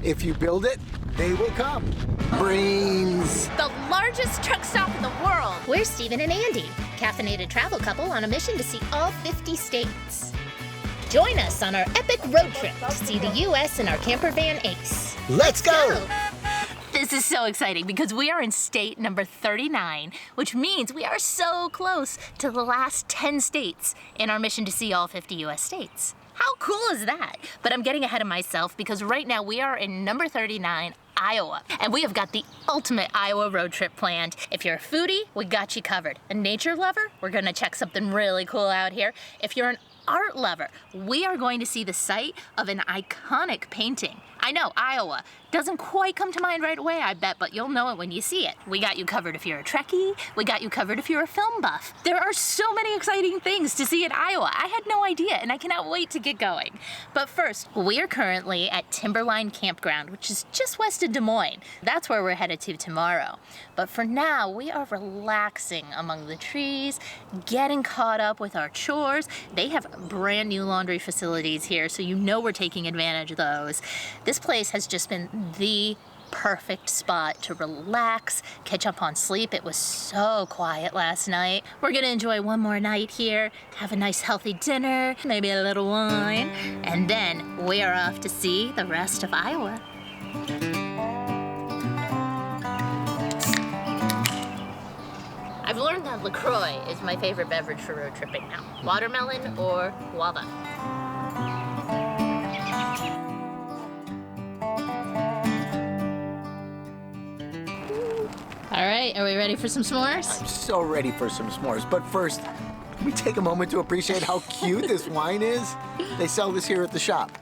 If you build it, they will come. Brains. The largest truck stop in the world. We're Stephen and Andy, caffeinated travel couple on a mission to see all 50 states. Join us on our epic road trip to see the U.S. in our camper van Ace. Let's go! This is so exciting because we are in state number 39, which means we are so close to the last 10 states in our mission to see all 50 U.S. states. How cool is that? But I'm getting ahead of myself because right now we are in number 39, Iowa, and we have got the ultimate Iowa road trip planned. If you're a foodie, we got you covered. A nature lover, we're gonna check something really cool out here. If you're an art lover, we are going to see the site of an iconic painting. I know, Iowa. Doesn't quite come to mind right away, I bet, but you'll know it when you see it. We got you covered if you're a Trekkie. We got you covered if you're a film buff. There are so many exciting things to see in Iowa. I had no idea, and I cannot wait to get going. But first, we are currently at Timberline Campground, which is just west of Des Moines. That's where we're headed to tomorrow. But for now, we are relaxing among the trees, getting caught up with our chores. They have brand new laundry facilities here, so you know we're taking advantage of those. This place has just been the perfect spot to relax, catch up on sleep. It was so quiet last night. We're gonna enjoy one more night here, have a nice healthy dinner, maybe a little wine, and then we are off to see the rest of Iowa. I've learned that LaCroix is my favorite beverage for road tripping now. Watermelon or guava. All right, are we ready for some s'mores? I'm so ready for some s'mores. But first, can we take a moment to appreciate how cute this wine is? They sell this here at the shop.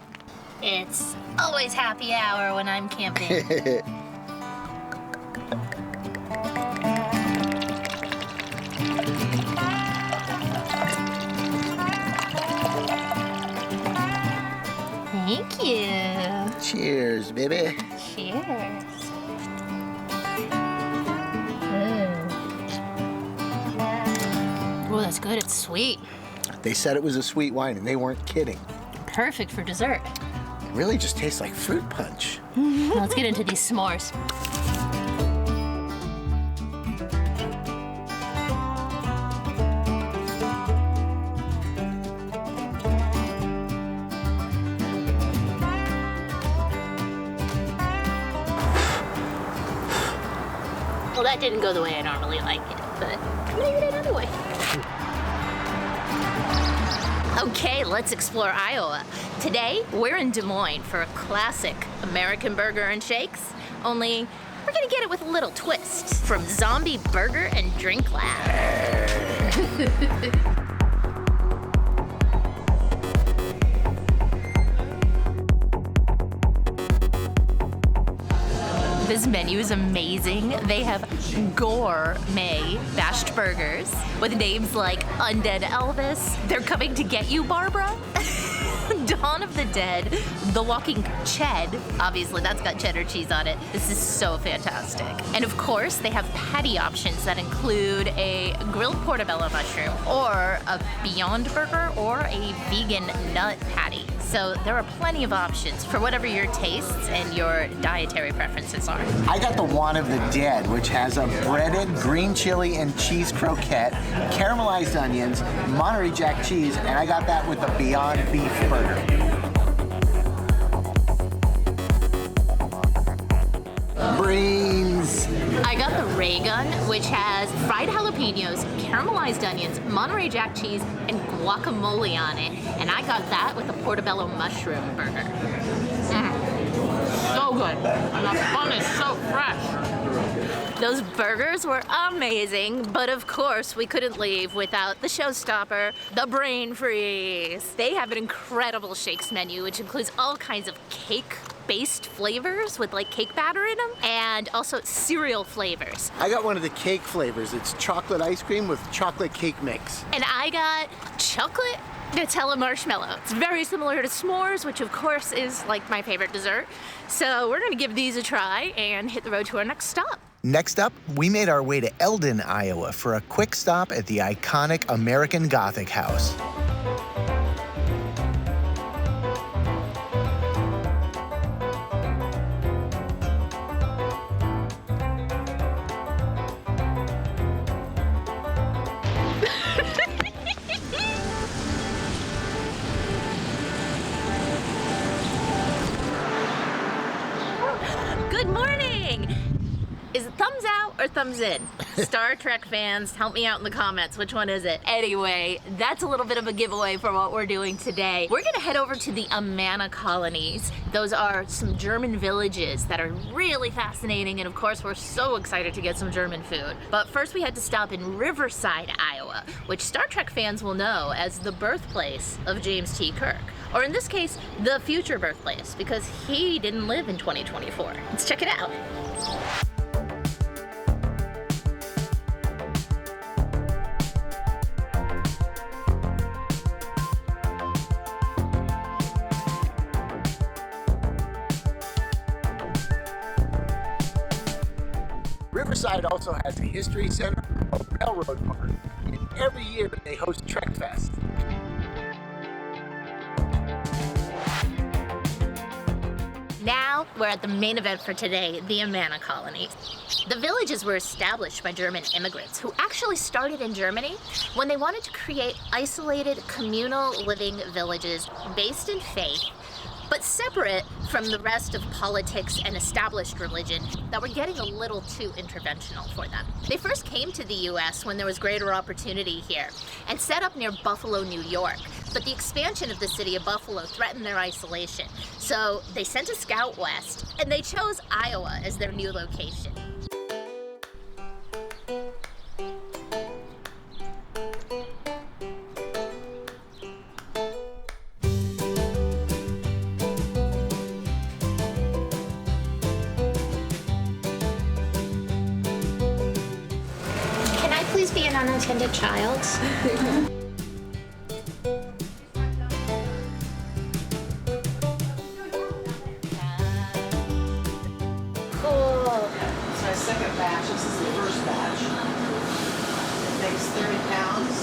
It's always happy hour when I'm camping. Thank you. Cheers, baby. Cheers. Oh, that's good. It's sweet. They said it was a sweet wine, and they weren't kidding. Perfect for dessert. It really just tastes like fruit punch. Let's get into these s'mores. Well, that didn't go the way I normally like it, but maybe it anyway. Okay, let's explore Iowa. Today, we're in Des Moines for a classic American burger and shakes, only we're gonna get it with a little twist from Zombie Burger and Drink Lab. This menu is amazing. They have gourmet bashed burgers with names like Undead Elvis, They're Coming to Get You, Barbara, Dawn of the Dead, The Walking Ched. Obviously, that's got cheddar cheese on it. This is so fantastic. And of course, they have patty options that include a grilled portobello mushroom or a Beyond Burger or a vegan nut patty. So there are plenty of options for whatever your tastes and your dietary preferences are. I got the One of the Dead, which has a breaded green chili and cheese croquette, caramelized onions, Monterey Jack cheese, and I got that with the Beyond Beef burger. Brains. I got the Ray Gun, which has fried jalapenos, caramelized onions, Monterey Jack cheese, and guacamole on it. And I got that with the portobello mushroom burger. So good. And the bun is so fresh. Those burgers were amazing, but of course we couldn't leave without the showstopper, the Brain Freeze. They have an incredible shakes menu, which includes all kinds of cake-based flavors with like cake batter in them, and also cereal flavors. I got one of the cake flavors. It's chocolate ice cream with chocolate cake mix. And I got chocolate Nutella marshmallow. It's very similar to s'mores, which of course is like my favorite dessert. So we're gonna give these a try and hit the road to our next stop. Next up, we made our way to Eldon, Iowa for a quick stop at the iconic American Gothic house. thing. Is it thumbs out or thumbs in? Star Trek fans, help me out in the comments. Which one is it? Anyway, that's a little bit of a giveaway for what we're doing today. We're gonna head over to the Amana colonies. Those are some German villages that are really fascinating, and of course, we're so excited to get some German food. But first, we had to stop in Riverside, Iowa, which Star Trek fans will know as the birthplace of James T. Kirk. Or in this case, the future birthplace, because he didn't live in 2024. Let's check it out. Riverside also has a history center, a railroad park, and every year they host Trek Fest. Now we're at the main event for today, the Amana colonies. The villages were established by German immigrants who actually started in Germany when they wanted to create isolated communal living villages based in faith, but separate from the rest of politics and established religion that were getting a little too interventional for them. They first came to the US when there was greater opportunity here and set up near Buffalo, New York. But the expansion of the city of Buffalo threatened their isolation. So they sent a scout west and they chose Iowa as their new location. Please be an unattended child. Cool. It's my second batch. This is the first batch. It makes 30 pounds.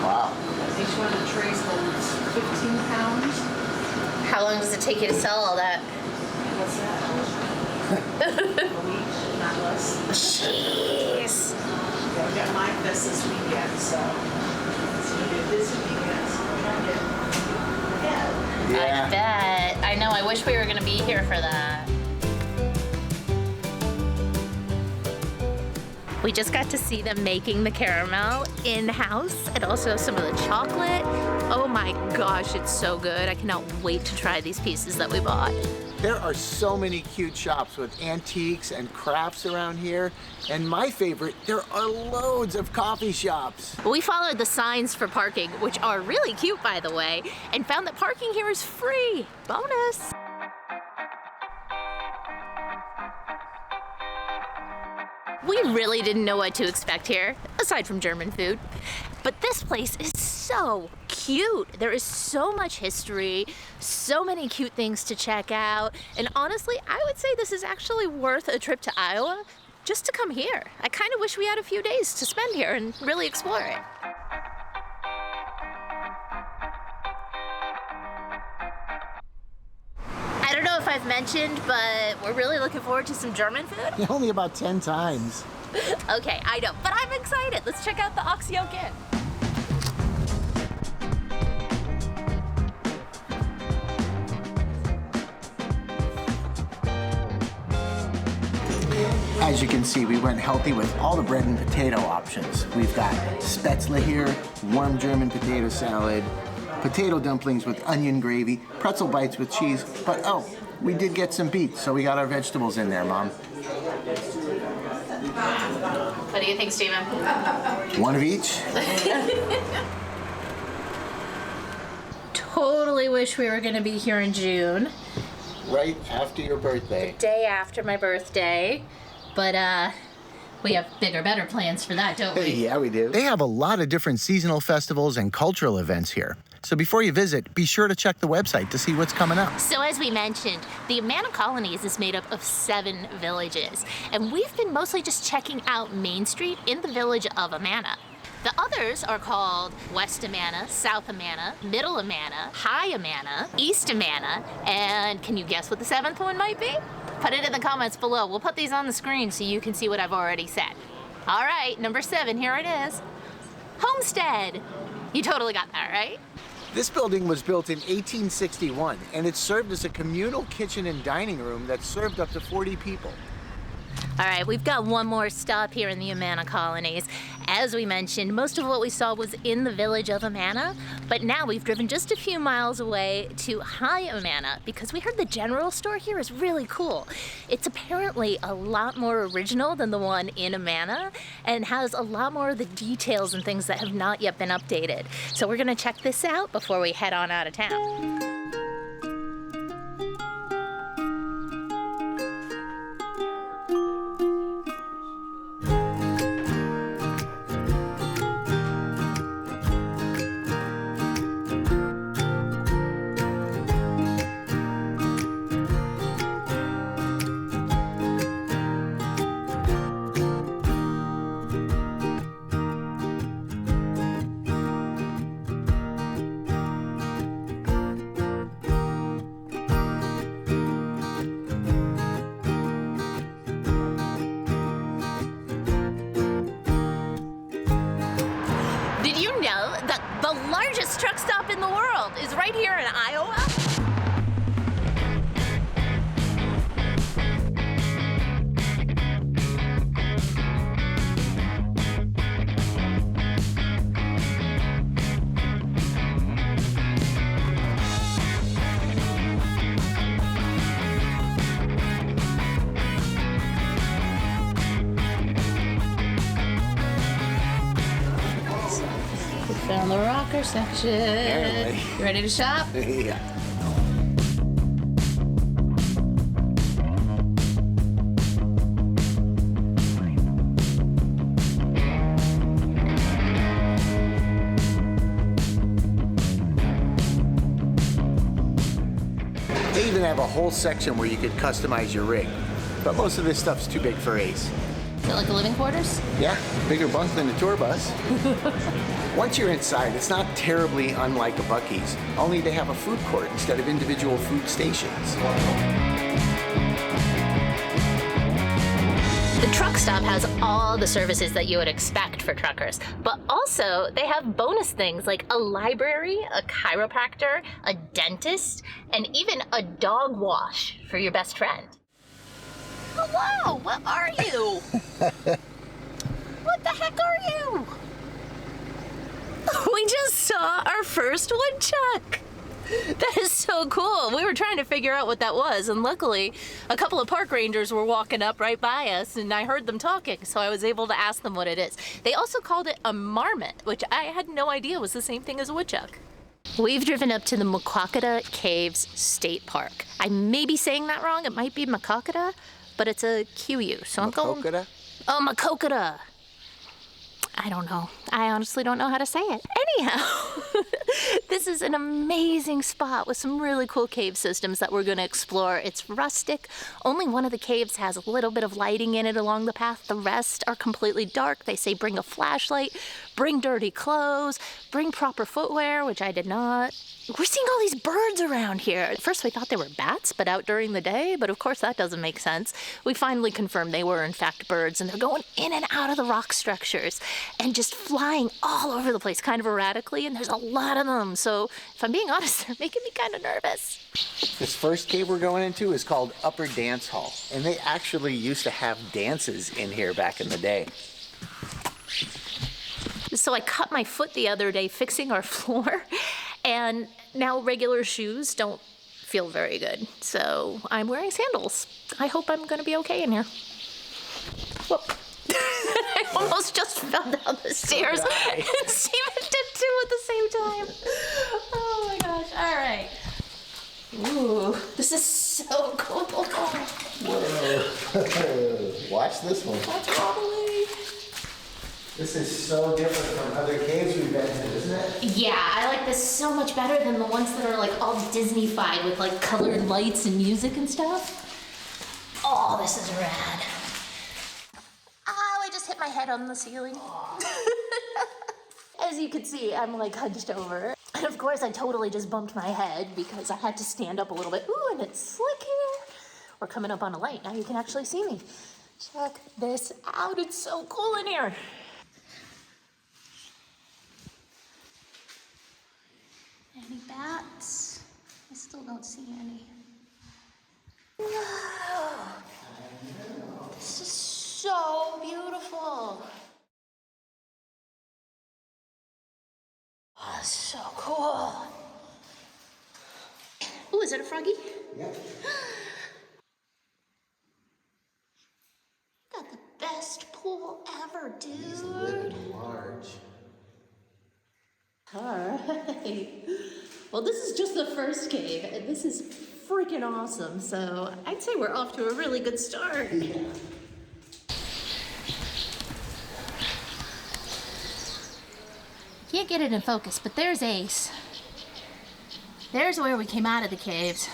Wow. Each one of the trays holds 15 pounds. How long does it take you to sell all that? What's that? A week, not less. Jeez. Yeah, we got my fest this weekend, so it's going to be a busy weekend. So we're trying to get ahead. I bet. I know, I wish we were gonna be here for that. We just got to see them making the caramel in-house and also some of the chocolate. Oh my gosh, it's so good. I cannot wait to try these pieces that we bought. There are so many cute shops with antiques and crafts around here. And my favorite, there are loads of coffee shops. We followed the signs for parking, which are really cute by the way, and found that parking here is free. Bonus. We really didn't know what to expect here, aside from German food. But this place is so cute. There is so much history, so many cute things to check out, and honestly, I would say this is actually worth a trip to Iowa just to come here. I kind of wish we had a few days to spend here and really explore it. I don't know if I've mentioned, but we're really looking forward to some German food. Only about 10 times. Okay, I know, but I'm excited. Let's check out the Oxyoke Inn. As you can see, we went healthy with all the bread and potato options. We've got spätzle here, warm German potato salad, potato dumplings with onion gravy, pretzel bites with cheese, but oh, we did get some beets, so we got our vegetables in there, Mom. What do you think, Steven? One of each? Totally wish we were gonna be here in June. Right after your birthday. Day after my birthday. But we have bigger, better plans for that, don't we? Yeah, we do. They have a lot of different seasonal festivals and cultural events here. So before you visit, be sure to check the website to see what's coming up. So as we mentioned, the Amana Colonies is made up of 7 villages. And we've been mostly just checking out Main Street in the village of Amana. The others are called West Amana, South Amana, Middle Amana, High Amana, East Amana, and can you guess what the 7th one might be? Put it in the comments below. We'll put these on the screen so you can see what I've already said. All right, number 7, here it is. Homestead. You totally got that, right? This building was built in 1861, and it served as a communal kitchen and dining room that served up to 40 people. All right, we've got one more stop here in the Amana colonies. As we mentioned, most of what we saw was in the village of Amana, but now we've driven just a few miles away to High Amana because we heard the general store here is really cool. It's apparently a lot more original than the one in Amana and has a lot more of the details and things that have not yet been updated. So we're gonna check this out before we head on out of town. Did you know that the largest truck stop in the world is right here in Iowa? Found the rocker section. Apparently. You ready to shop? Yeah. They even have a whole section where you could customize your rig. But most of this stuff's too big for Ace. Is it like a living quarters? Yeah, bigger bunk than a tour bus. Once you're inside, it's not terribly unlike a Buc-ee's, only they have a food court instead of individual food stations. The truck stop has all the services that you would expect for truckers, but also they have bonus things like a library, a chiropractor, a dentist, and even a dog wash for your best friend. Hello, what are you? What the heck are you? We just saw our first woodchuck. That is so cool. We were trying to figure out what that was, and luckily a couple of park rangers were walking up right by us, and I heard them talking, so I was able to ask them what it is. They also called it a marmot, which I had no idea was the same thing as a woodchuck. We've driven up to the Maquoketa Caves State Park. I may be saying that wrong. It might be Maquoketa, but it's a QU, so I'm going... Maquoketa? Oh, Maquoketa. I don't know. I honestly don't know how to say it. Anyhow, this is an amazing spot with some really cool cave systems that we're going to explore. It's rustic. Only one of the caves has a little bit of lighting in it along the path. The rest are completely dark. They say bring a flashlight, bring dirty clothes, bring proper footwear, which I did not. We're seeing all these birds around here. At first we thought they were bats, but out during the day, but of course that doesn't make sense. We finally confirmed they were in fact birds, and they're going in and out of the rock structures and just flying all over the place kind of erratically, and there's a lot of them. So if I'm being honest, they're making me kind of nervous. This first cave we're going into is called Upper Dance Hall, and they actually used to have dances in here back in the day. So I cut my foot the other day fixing our floor, and now regular shoes don't feel very good. So I'm wearing sandals. I hope I'm gonna be okay in here. Whoop. I almost just fell down the stairs and Steven did too at the same time. Oh my gosh, all right. Ooh, this is so cool. Whoa. Watch this one. That's wobbly. This is so different from other caves we've been to, isn't it? Yeah, I like this so much better than the ones that are like all Disney-fied with like colored lights and music and stuff. Oh, this is rad. Oh, I just hit my head on the ceiling. As you can see, I'm like hunched over. And of course, I totally just bumped my head because I had to stand up a little bit. Ooh, and it's slick here. We're coming up on a light. Now you can actually see me. Check this out. It's so cool in here. Any bats? I still don't see any. Whoa! This is so cool. Oh, is it a froggy? Yep. Got the best pool ever, He's dude. living large. Alright. Well, this is just the first cave, and this is freaking awesome, so I'd say we're off to a really good start. Yeah. Can't get it in focus, but there's Ace. There's where we came out of the caves.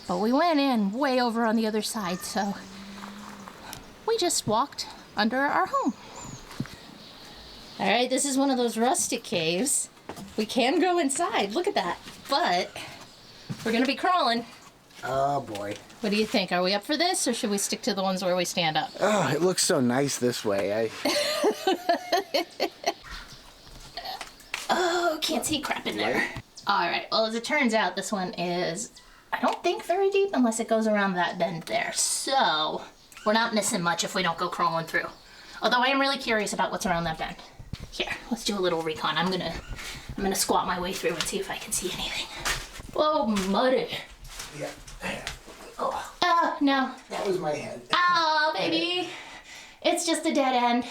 But we went in way over on the other side, so we just walked under our home. All right, this is one of those rustic caves. We can go inside, look at that. But we're gonna be crawling. Oh boy. What do you think? Are we up for this, or should we stick to the ones where we stand up? Oh, it looks so nice this way. Oh, can't see crap in there. All right, well, as it turns out, this one is, I don't think very deep unless it goes around that bend there. So we're not missing much if we don't go crawling through. Although I am really curious about what's around that bend. Here, let's do a little recon. I'm gonna squat my way through and see if I can see anything. Whoa, muddy. Yeah. Oh, no. That was my head. Oh, baby. It's just a dead end.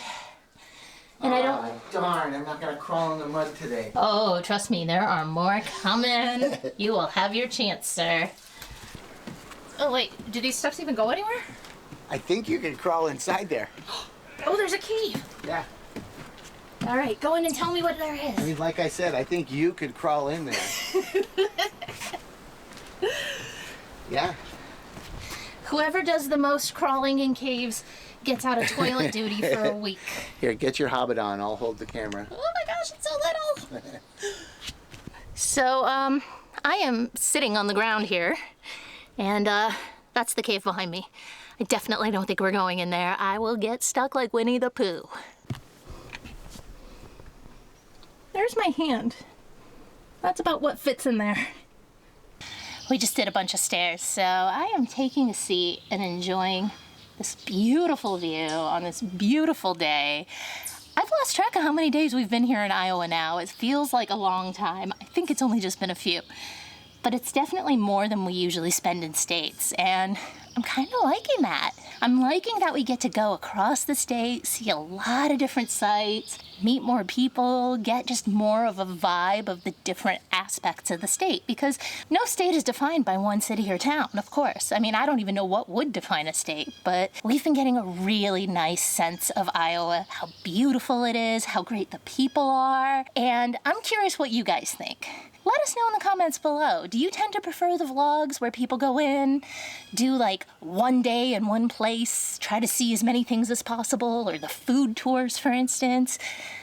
And I don't... Oh, darn, I'm not gonna crawl in the mud today. Oh, trust me, there are more coming. You will have your chance, sir. Oh, wait, do these steps even go anywhere? I think you can crawl inside there. Oh, there's a cave. Yeah. All right, go in and tell me what there I is. mean, like I said, I think you could crawl in there. Yeah. Whoever does the most crawling in caves gets out of toilet duty for a week. Here, get your hobbit on. I'll hold the camera. Oh my gosh, it's so little. So, I am sitting on the ground here, and that's the cave behind me. I definitely don't think we're going in there. I will get stuck like Winnie the Pooh. There's my hand. That's about what fits in there. We just did a bunch of stairs, so I am taking a seat and enjoying this beautiful view on this beautiful day. I've lost track of how many days we've been here in Iowa now. It feels like a long time. I think it's only just been a few. But it's definitely more than we usually spend in states, and I'm kind of liking that. I'm liking that we get to go across the state, see a lot of different sites, meet more people, get just more of a vibe of the different aspects of the state, because no state is defined by one city or town, of course. I mean, I don't even know what would define a state, but we've been getting a really nice sense of Iowa, how beautiful it is, how great the people are, and I'm curious what you guys think. Let us know in the comments below. Do you tend to prefer the vlogs where people go in, do like one day in one place, try to see as many things as possible, or the food tours, for instance,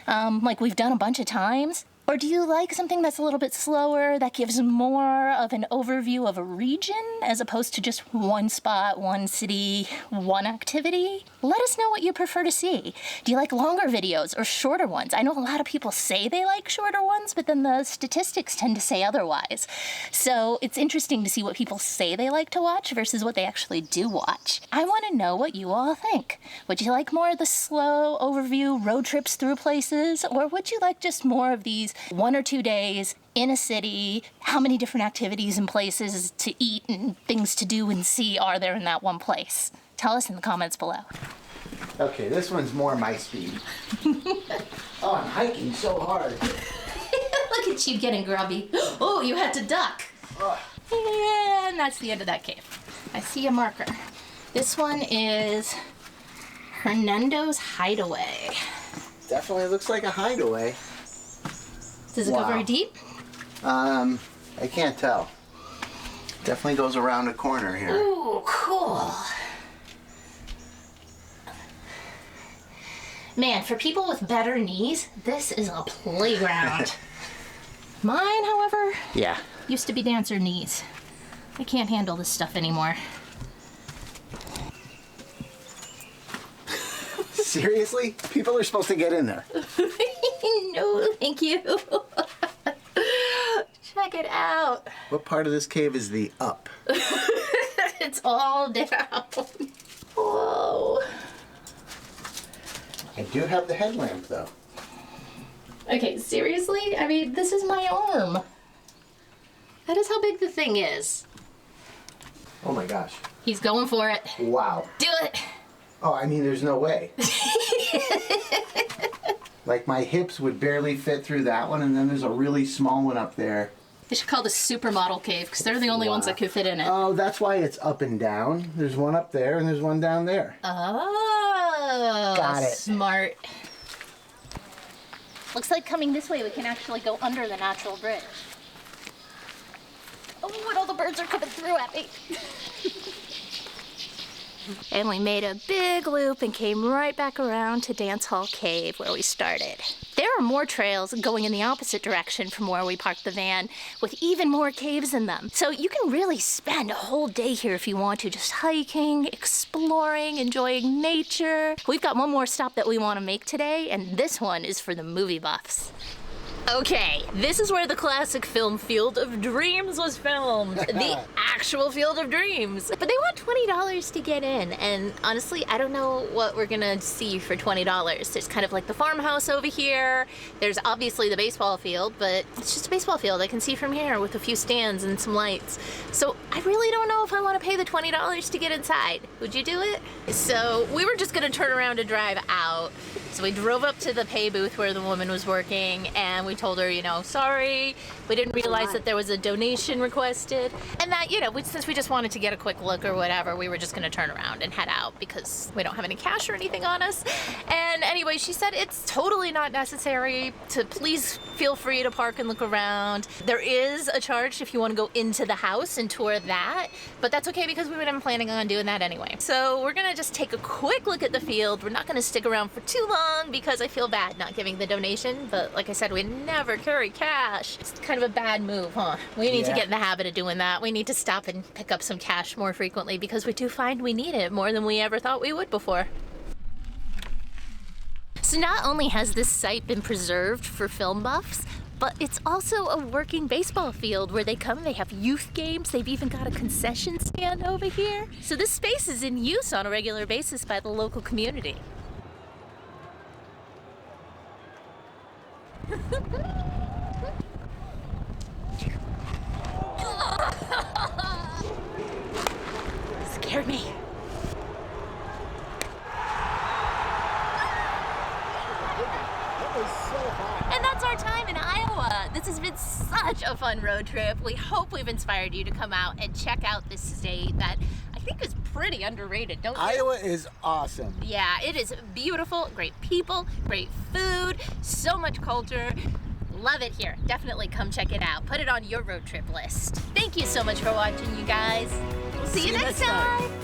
like we've done a bunch of times? Or do you like something that's a little bit slower, that gives more of an overview of a region, as opposed to just one spot, one city, one activity? Let us know what you prefer to see. Do you like longer videos or shorter ones? I know a lot of people say they like shorter ones, but then the statistics tend to say otherwise. So it's interesting to see what people say they like to watch versus what they actually do watch. I want to know what you all think. Would you like more of the slow overview road trips through places, or would you like just more of these 1 or 2 days in a city? How many different activities and places to eat and things to do and see are there in that one place? Tell us in the comments below. Okay, this one's more my speed. Oh, I'm hiking so hard. Look at you getting grubby. Oh, you had to duck. And that's the end of that cave. I see a marker. This one is Hernando's Hideaway. Definitely looks like a hideaway. Does it go Wow. very deep? I can't tell. Definitely goes around a corner here. Ooh, cool. Man, for people with better knees, this is a playground. Mine, however, Yeah. used to be dancer knees. I can't handle this stuff anymore. Seriously? People are supposed to get in there. No, thank you. Check it out. What part of this cave is the up? It's all down. Whoa. I do have the headlamp though. Okay, seriously? I mean, this is my arm. That is how big the thing is. Oh my gosh. He's going for it. Wow. Do it. Oh, I mean, there's no way. Like my hips would barely fit through that one, and then there's a really small one up there. They should call this supermodel cave because they're the only ones that could fit in it. Oh, that's why it's up and down. There's one up there and there's one down there. Oh, got it. Smart. Looks like coming this way we can actually go under the natural bridge. Oh, and all the birds are coming through at me. And we made a big loop and came right back around to Dance Hall Cave where we started. There are more trails going in the opposite direction from where we parked the van with even more caves in them. So you can really spend a whole day here if you want to, just hiking, exploring, enjoying nature. We've got one more stop that we want to make today, and this one is for the movie buffs. Okay, this is where the classic film Field of Dreams was filmed. The actual Field of Dreams. But they want $20 to get in, and honestly, I don't know what we're gonna see for $20. There's kind of like the farmhouse over here. There's obviously the baseball field, but it's just a baseball field I can see from here with a few stands and some lights. So I really don't know if I want to pay the $20 to get inside. Would you do it? So we were just gonna turn around and drive out. So we drove up to the pay booth where the woman was working, and we told her, you know, sorry, we didn't realize that there was a donation requested, and that, you know, since we just wanted to get a quick look or whatever, we were just gonna turn around and head out because we don't have any cash or anything on us. And anyway, she said it's totally not necessary to please feel free to park and look around. There is a charge if you want to go into the house and tour that, but that's okay because we weren't planning on doing that anyway. So we're gonna just take a quick look at the field. We're not gonna stick around for too long because I feel bad not giving the donation, but like I said, we never carry cash. It's kind of a bad move, huh? We need to get in the habit of doing that. We need to stop and pick up some cash more frequently because we do find we need it more than we ever thought we would before. So not only has this site been preserved for film buffs, but it's also a working baseball field where they come, they have youth games, they've even got a concession stand over here. So this space is in use on a regular basis by the local community. Scared me. And that's our time in Iowa. This has been such a fun road trip. We hope we've inspired you to come out and check out this state that I think is pretty underrated, don't you? Iowa is awesome. Yeah, it is beautiful, great people, great food, so much culture. Love it here. Definitely come check it out. Put it on your road trip list. Thank you so much for watching, you guys. We'll see you next time.